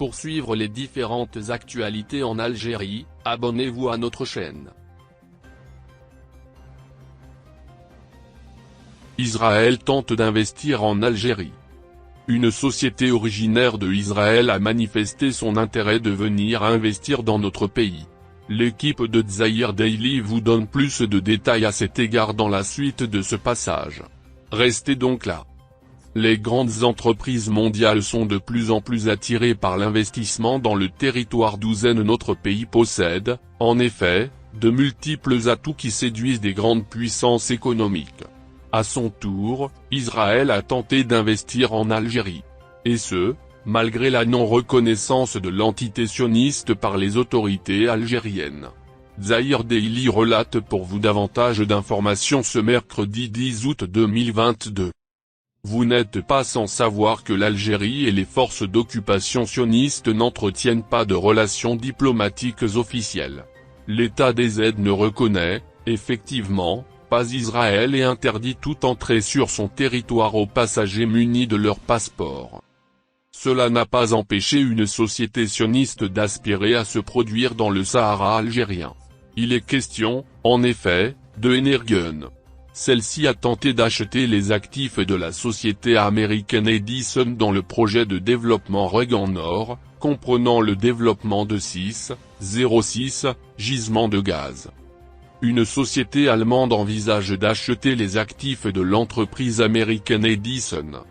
Pour suivre les différentes actualités en Algérie, abonnez-vous à notre chaîne. Israël tente d'investir en Algérie. Une société originaire de Israël a manifesté son intérêt de venir investir dans notre pays. L'équipe de Zahir Daily vous donne plus de détails à cet égard dans la suite de ce passage. Restez donc là. Les grandes entreprises mondiales sont de plus en plus attirées par l'investissement dans le territoire d'où notre pays possède, en effet, de multiples atouts qui séduisent des grandes puissances économiques. À son tour, Israël a tenté d'investir en Algérie. Et ce, malgré la non-reconnaissance de l'entité sioniste par les autorités algériennes. Zahir Daily relate pour vous davantage d'informations ce mercredi 10 août 2022. Vous n'êtes pas sans savoir que l'Algérie et les forces d'occupation sionistes n'entretiennent pas de relations diplomatiques officielles. L'État des aides ne reconnaît, effectivement, pas Israël et interdit toute entrée sur son territoire aux passagers munis de leur passeport. Cela n'a pas empêché une société sioniste d'aspirer à se produire dans le Sahara algérien. Il est question, en effet, de Energun. Celle-ci a tenté d'acheter les actifs de la société américaine Edison dans le projet de développement Regan Nord, comprenant le développement de 06 gisements de gaz. Une société allemande envisage d'acheter les actifs de l'entreprise américaine Edison.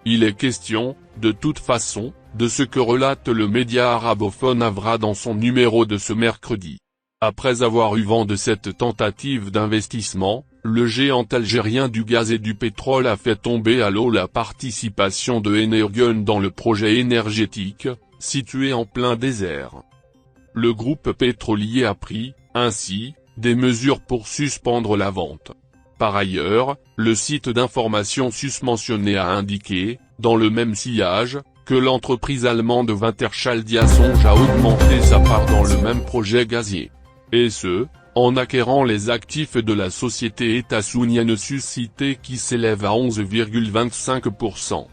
Il est question, de toute façon, de ce que relate le média arabophone Avra dans son numéro de ce mercredi. Après avoir eu vent de cette tentative d'investissement, le géant algérien du gaz et du pétrole a fait tomber à l'eau la participation de Energun dans le projet énergétique, situé en plein désert. Le groupe pétrolier a pris, ainsi, des mesures pour suspendre la vente. Par ailleurs, le site d'information susmentionné a indiqué, dans le même sillage, que l'entreprise allemande Wintershall songe à augmenter sa part dans le même projet gazier. Et ce, en acquérant les actifs de la société états-unienne suscitée qui s'élève à 11,25%.